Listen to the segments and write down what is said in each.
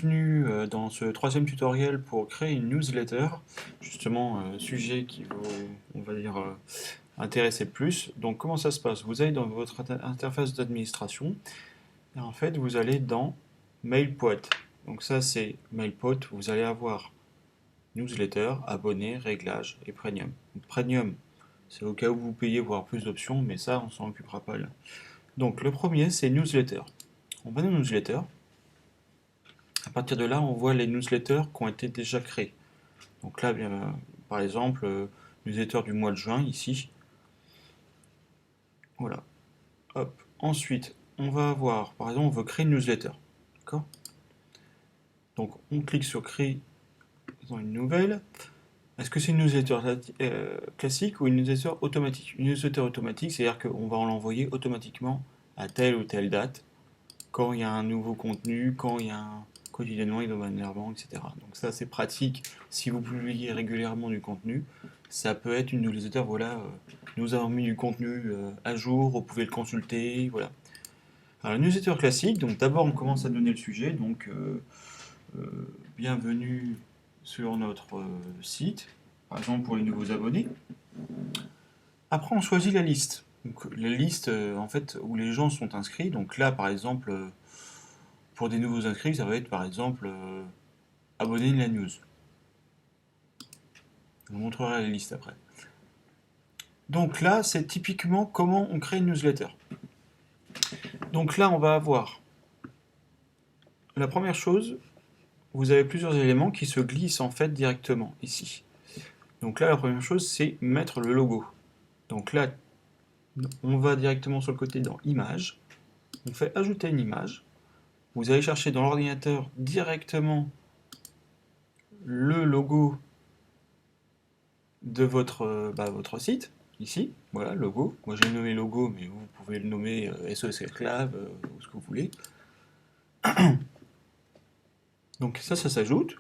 Bienvenue dans ce troisième tutoriel pour créer une newsletter, justement sujet qui vous, on va dire, intéresser le plus. Donc comment ça se passe? Vous allez dans votre interface d'administration et en fait vous allez dans MailPoet. Donc ça c'est MailPoet, vous allez avoir newsletter, abonné, réglages et premium. Donc, premium, c'est au cas où vous payez voir plus d'options, mais ça on s'en occupera pas là. Donc le premier c'est newsletter. On va dans newsletter. À partir de là, on voit les newsletters qui ont été déjà créés. Donc là, bien, par exemple, newsletter du mois de juin, ici. Voilà. Hop. Ensuite, on va avoir, par exemple, on veut créer une newsletter. D'accord? Donc, on clique sur créer dans une nouvelle. Est-ce que c'est une newsletter classique ou une newsletter automatique? Une newsletter automatique, c'est-à-dire qu'on va l'envoyer automatiquement à telle ou telle date, quand il y a un nouveau contenu, quand il y a un quotidiennement, hebdomadairement, etc. Donc ça c'est pratique si vous publiez régulièrement du contenu. Ça peut être une newsletter, voilà, nous avons mis du contenu à jour, vous pouvez le consulter, voilà. Alors la newsletter classique, donc d'abord on commence à donner le sujet, donc bienvenue sur notre site, par exemple pour les nouveaux abonnés. Après on choisit la liste. Donc la liste en fait où les gens sont inscrits, donc là par exemple pour des nouveaux inscrits, ça va être par exemple abonner de la news. Je vous montrerai la liste après. Donc là, c'est typiquement comment on crée une newsletter. Donc là, on va avoir la première chose, vous avez plusieurs éléments qui se glissent en fait directement ici. Donc là, la première chose, c'est mettre le logo. Donc là, on va directement sur le côté dans Images, on fait ajouter une image. Vous allez chercher dans l'ordinateur directement le logo de votre site, ici, voilà, logo. Moi j'ai nommé logo, mais vous pouvez le nommer SOS Esclave, ou ce que vous voulez. Donc ça s'ajoute.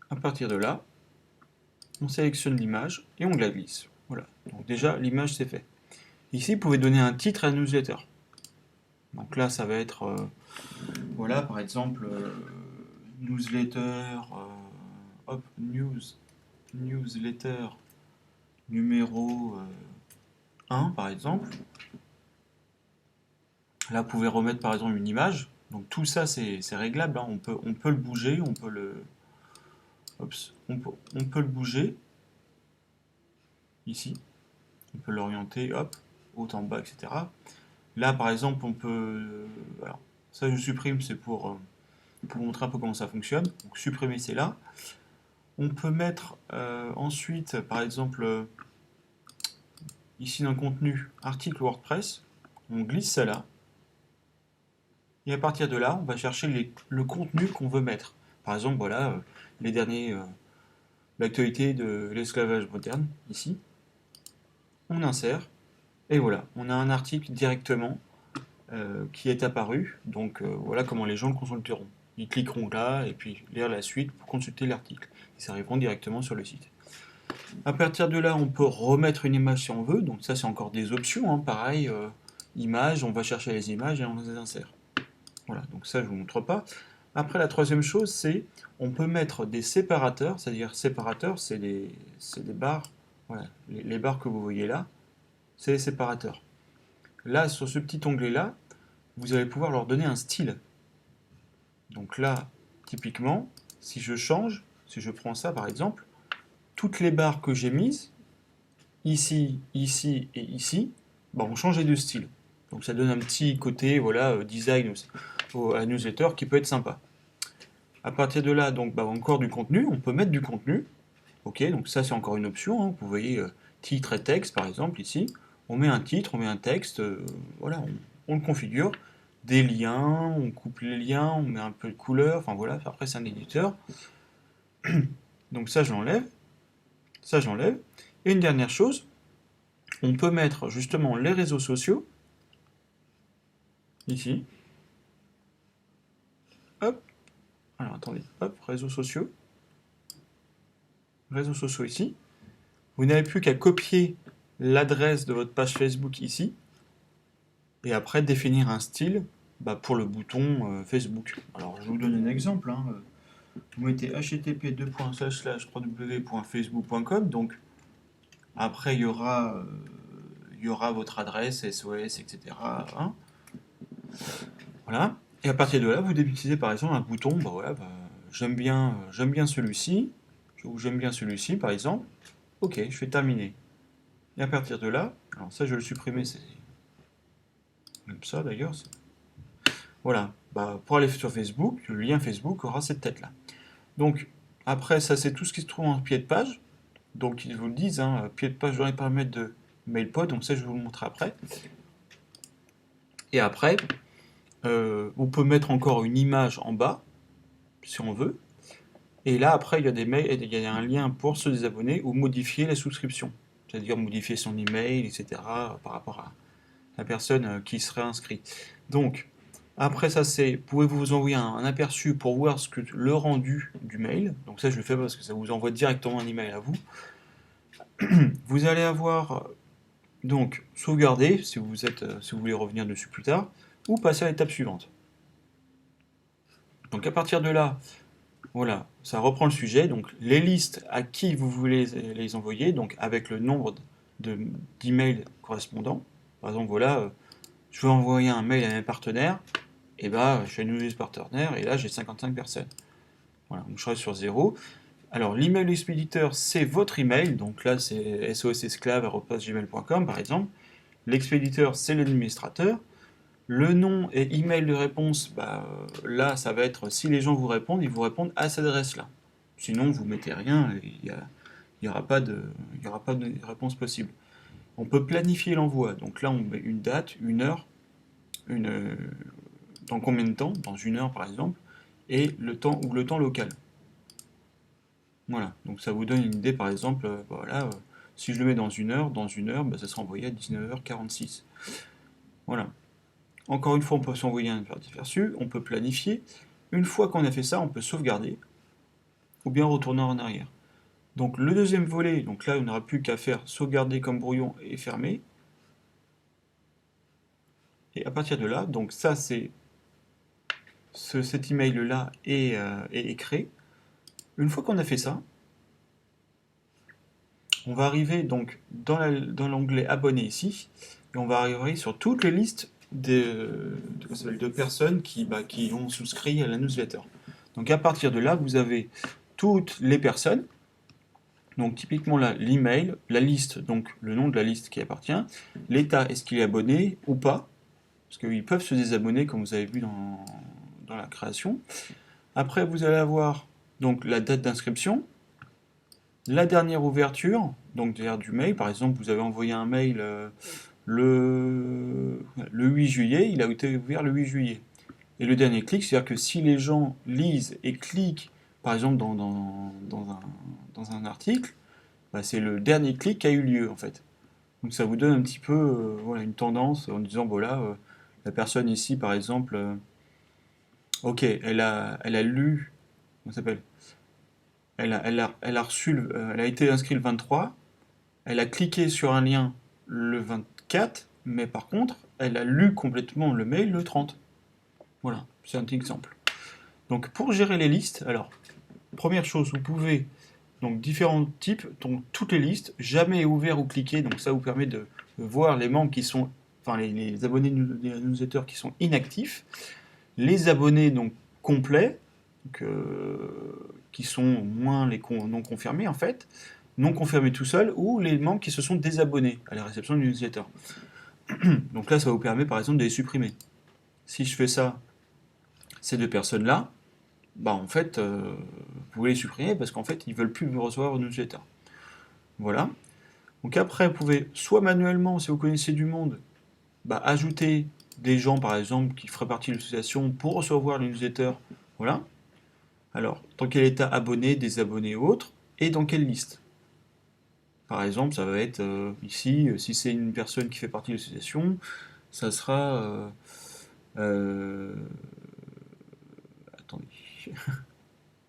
À partir de là, on sélectionne l'image et on la glisse. Voilà, donc déjà l'image c'est fait. Ici, vous pouvez donner un titre à la newsletter. Donc là, ça va être, voilà, par exemple, newsletter, hop, newsletter numéro 1, par exemple. Là, vous pouvez remettre par exemple une image. Donc tout ça, c'est réglable, hein. On peut le bouger, on peut le bouger ici. On peut l'orienter, hop, haut en bas, etc. Là, par exemple, on peut... alors, ça, je supprime, c'est pour montrer un peu comment ça fonctionne. Donc supprimer, c'est là. On peut mettre ensuite, par exemple, ici dans le contenu, article WordPress. On glisse ça là. Et à partir de là, on va chercher le contenu qu'on veut mettre. Par exemple, voilà, les derniers, l'actualité de l'esclavage moderne, ici. On insère, et voilà, on a un article directement qui est apparu. Donc voilà comment les gens le consulteront. Ils cliqueront là, et puis lire la suite pour consulter l'article. Ils arriveront directement sur le site. À partir de là, on peut remettre une image si on veut. Donc ça, c'est encore des options, hein. Pareil, images, on va chercher les images et on les insère. Voilà, donc ça je ne vous montre pas. Après la troisième chose, c'est on peut mettre des séparateurs, c'est-à-dire séparateurs, c'est des barres, voilà, les barres que vous voyez là, c'est les séparateurs. Là, sur ce petit onglet-là, vous allez pouvoir leur donner un style. Donc là, typiquement, si je change, si je prends ça par exemple, toutes les barres que j'ai mises, ici, ici et ici, bah, ont changé de style. Donc ça donne un petit côté voilà, design à la newsletter qui peut être sympa. À partir de là, donc bah, encore du contenu, on peut mettre du contenu. Ok, donc ça c'est encore une option, hein. Vous voyez titre et texte par exemple ici. On met un titre, on met un texte, voilà, on le configure. Des liens, on coupe les liens, on met un peu de couleur, enfin voilà, après c'est un éditeur. Donc ça je l'enlève, ça j'enlève. Et une dernière chose, on peut mettre justement les réseaux sociaux, ici. Hop, alors attendez, hop, réseaux sociaux ici. Vous n'avez plus qu'à copier l'adresse de votre page Facebook ici. et après définir un style pour le bouton Facebook. Alors je vous donne un exemple, hein. Vous mettez http://www.facebook.com, donc après il y aura votre adresse, SOS, etc. Hein. Voilà. Et à partir de là, vous utilisez par exemple un bouton, voilà, j'aime bien celui-ci, ou j'aime bien celui-ci par exemple. Ok, je fais terminer. Et à partir de là, alors ça je vais le supprimer, c'est comme ça d'ailleurs. Voilà, pour aller sur Facebook, le lien Facebook aura cette tête-là. Donc après, ça c'est tout ce qui se trouve en pied de page. Donc ils vous le disent, hein, pied de page dans les paramètres de MailPod, donc ça je vais vous le montrer après. Et après, on peut mettre encore une image en bas, si on veut. Et là, après, il y a des mails, il y a un lien pour se désabonner ou modifier la souscription. C'est-à-dire modifier son email, etc. par rapport à la personne qui serait inscrite. Donc, après ça, c'est, pouvez-vous vous envoyer un aperçu pour voir le rendu du mail. Donc ça, je le fais parce que ça vous envoie directement un email à vous. Vous allez avoir, donc, sauvegarder, si vous voulez revenir dessus plus tard, ou passer à l'étape suivante. Donc à partir de là, voilà, ça reprend le sujet, donc les listes à qui vous voulez les envoyer, donc avec le nombre d'emails correspondants. Par exemple, voilà, je veux envoyer un mail à mes partenaires, et je fais une liste partenaire, et là j'ai 55 personnes. Voilà, donc je serai sur 0. Alors l'email expéditeur, c'est votre email, donc là c'est sosesclave@gmail.com par exemple. L'expéditeur, c'est l'administrateur. Le nom et email de réponse, là, ça va être si les gens vous répondent, ils vous répondent à cette adresse-là. Sinon, vous mettez rien, il n'y aura pas de réponse possible. On peut planifier l'envoi. Donc là, on met une date, une heure, dans combien de temps, dans une heure par exemple, et le temps local. Voilà. Donc ça vous donne une idée, par exemple, voilà, si je le mets dans une heure, ça sera envoyé à 19h46. Voilà. Encore une fois, on peut s'envoyer un aperçu, on peut planifier. Une fois qu'on a fait ça, on peut sauvegarder ou bien retourner en arrière. Donc le deuxième volet, donc là on n'aura plus qu'à faire sauvegarder comme brouillon et fermer. Et à partir de là, donc ça c'est cet email là est créé. Une fois qu'on a fait ça, on va arriver donc dans l'onglet abonné ici, et on va arriver sur toutes les listes de personnes qui ont souscrit à la newsletter. Donc à partir de là, vous avez toutes les personnes. Donc typiquement là, l'email, la liste, donc le nom de la liste qui appartient, l'état, est-ce qu'il est abonné ou pas, parce qu'ils peuvent se désabonner comme vous avez vu dans la création. Après, vous allez avoir donc la date d'inscription, la dernière ouverture, donc derrière du mail, par exemple, vous avez envoyé un mail le 8 juillet, il a été ouvert le 8 juillet. Et le dernier clic, c'est-à-dire que si les gens lisent et cliquent, par exemple, dans un article, c'est le dernier clic qui a eu lieu, en fait. Donc ça vous donne un petit peu voilà, une tendance en disant, voilà, la personne ici, par exemple, ok, elle a lu, comment ça s'appelle? Elle a reçu, elle a été inscrite le 23, elle a cliqué sur un lien le 24, mais par contre, elle a lu complètement le mail le 30. Voilà, c'est un exemple. Donc pour gérer les listes, alors, première chose, vous pouvez, donc différents types, donc toutes les listes, jamais ouvert ou cliqué, donc ça vous permet de voir les membres qui sont, enfin les abonnés des newsletters qui sont inactifs, les abonnés donc complets, donc, qui sont moins les non confirmés en fait, non confirmés tout seul, ou les membres qui se sont désabonnés à la réception du newsletter. Donc là, ça vous permet par exemple de les supprimer. Si je fais ça, ces deux personnes-là, en fait, vous pouvez les supprimer parce qu'en fait, ils veulent plus recevoir vos newsletters. Voilà. Donc après, vous pouvez soit manuellement, si vous connaissez du monde, ajouter des gens, par exemple, qui feraient partie de l'association pour recevoir les newsletters. Voilà. Alors, dans quel état abonné, désabonné ou autre, et dans quelle liste. Par exemple, ça va être ici, si c'est une personne qui fait partie de l'association, ça sera... attendez.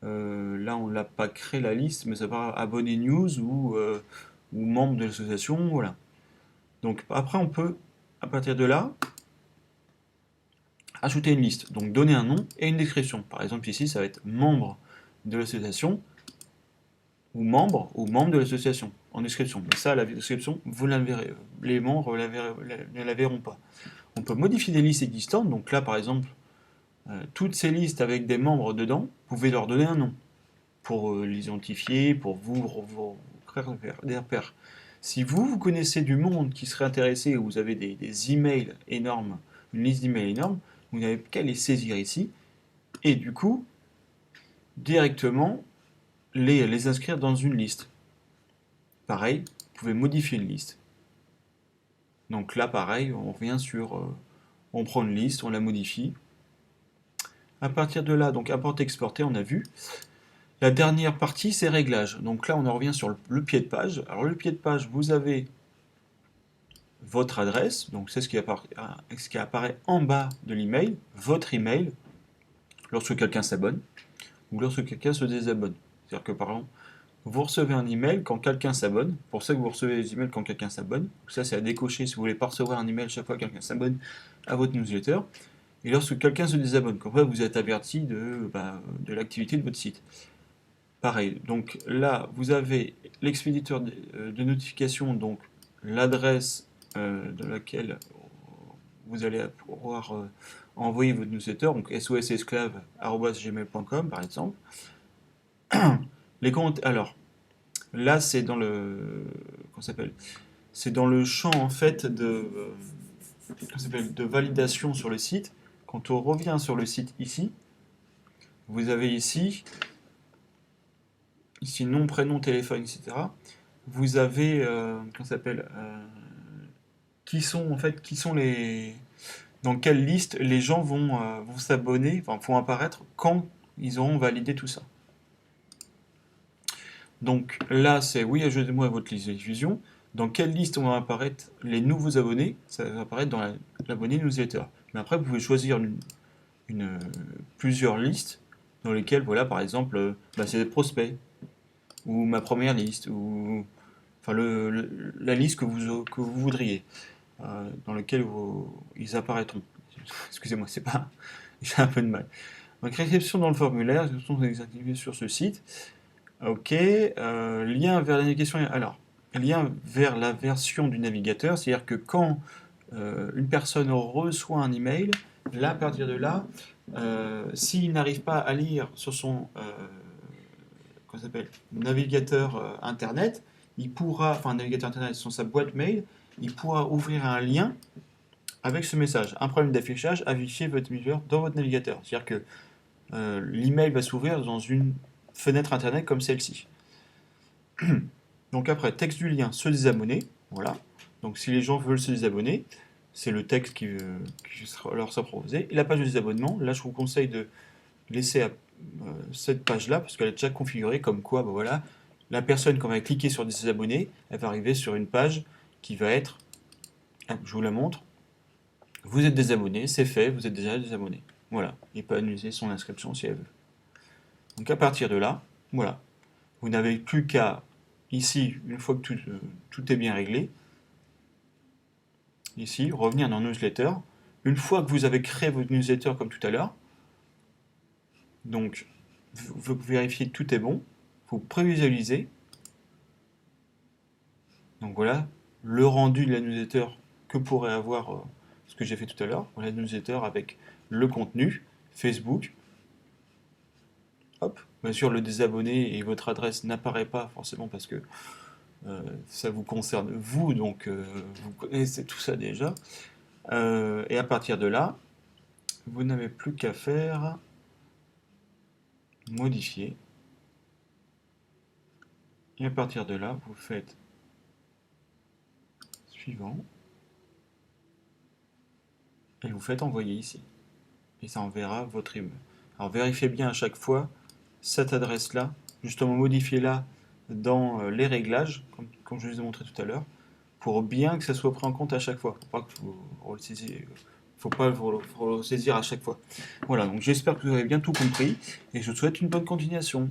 Là, on l'a pas créé la liste, mais ça va abonné news ou membre de l'association, voilà. Donc après, on peut, à partir de là, ajouter une liste. Donc donner un nom et une description. Par exemple ici, ça va être membre de l'association ou membre de l'association en description. Mais ça, la description, vous la verrez. Les membres ne la verront pas. On peut modifier des listes existantes. Donc là, par exemple, toutes ces listes avec des membres dedans, vous pouvez leur donner un nom pour l'identifier, pour vous créer des repères. Si vous connaissez du monde qui serait intéressé, ou vous avez des emails énormes, une liste d'emails énorme, vous n'avez qu'à les saisir ici, et du coup, directement, les inscrire dans une liste. Pareil, vous pouvez modifier une liste. Donc là, pareil, on revient sur... on prend une liste, on la modifie. À partir de là, donc importer-exporter, on a vu. La dernière partie, c'est réglages. Donc là, on en revient sur le pied de page. Alors le pied de page, vous avez votre adresse, donc c'est ce qui apparaît en bas de l'email, votre email, lorsque quelqu'un s'abonne, ou lorsque quelqu'un se désabonne. C'est-à-dire que par exemple, vous recevez un email quand quelqu'un s'abonne, pour ça que vous recevez les emails quand quelqu'un s'abonne, ça c'est à décocher si vous voulez pas recevoir un email chaque fois que quelqu'un s'abonne à votre newsletter, et lorsque quelqu'un se désabonne, comme ça vous êtes averti de l'activité de votre site. Pareil, donc là vous avez l'expéditeur de notification, donc l'adresse de laquelle vous allez pouvoir envoyer votre newsletter, donc sosesclave@gmail.com par exemple. Les comptes, alors là c'est dans le comment s'appelle, c'est dans le champ en fait de validation sur le site. Quand on revient sur le site ici, vous avez ici nom, prénom, téléphone, etc. Vous avez comment s'appelle qui sont les dans quelle liste les gens vont s'abonner, enfin vont apparaître quand ils auront validé tout ça. Donc là, c'est oui, ajoutez-moi à votre liste de diffusion. Dans quelle liste vont apparaître les nouveaux abonnés? Ça va apparaître dans l'abonné newsletter. Mais après, vous pouvez choisir plusieurs listes dans lesquelles, voilà, par exemple, c'est des prospects, ou ma première liste, ou enfin la liste que vous voudriez, dans laquelle ils apparaîtront. Excusez-moi, c'est pas, j'ai un peu de mal. Donc réception dans le formulaire, ce sont désactivés sur ce site. Ok, lien vers la navigation. Alors, lien vers la version du navigateur, c'est-à-dire que quand une personne reçoit un email, là, à partir de là, s'il n'arrive pas à lire sur son comment ça s'appelle, navigateur internet, il pourra, enfin navigateur internet sur sa boîte mail, il pourra ouvrir un lien avec ce message. Un problème d'affichage, affichez votre navigateur dans votre navigateur. C'est-à-dire que l'email va s'ouvrir dans une fenêtre internet comme celle-ci. Donc après, texte du lien, se désabonner. Voilà. Donc si les gens veulent se désabonner, c'est le texte qui leur sera proposé. Et la page de désabonnement, là je vous conseille de laisser cette page-là, parce qu'elle est déjà configurée comme quoi, voilà, la personne, quand elle va cliquer sur désabonner, elle va arriver sur une page qui va être, je vous la montre, vous êtes désabonné, c'est fait, vous êtes déjà désabonné. Voilà, il peut annuler son inscription si elle veut. Donc à partir de là, voilà, vous n'avez plus qu'à, ici, une fois que tout est bien réglé, ici, revenir dans newsletter. Une fois que vous avez créé votre newsletter comme tout à l'heure, donc vous vérifiez que tout est bon, vous prévisualisez. Donc voilà, le rendu de la newsletter que pourrait avoir ce que j'ai fait tout à l'heure. Voilà, la newsletter avec le contenu, Facebook. Hop, bien sûr, le désabonné et votre adresse n'apparaît pas forcément parce que ça vous concerne vous, donc vous connaissez tout ça déjà. Et à partir de là, vous n'avez plus qu'à faire modifier. Et à partir de là, vous faites suivant. Et vous faites envoyer ici. Et ça enverra votre email. Alors vérifiez bien à chaque fois cette adresse-là, justement modifiez-la dans les réglages, comme je vous ai montré tout à l'heure, pour bien que ça soit pris en compte à chaque fois. Faut pas que vous le saisiez, faut pas le saisir à chaque fois. Voilà, donc j'espère que vous avez bien tout compris, et je vous souhaite une bonne continuation.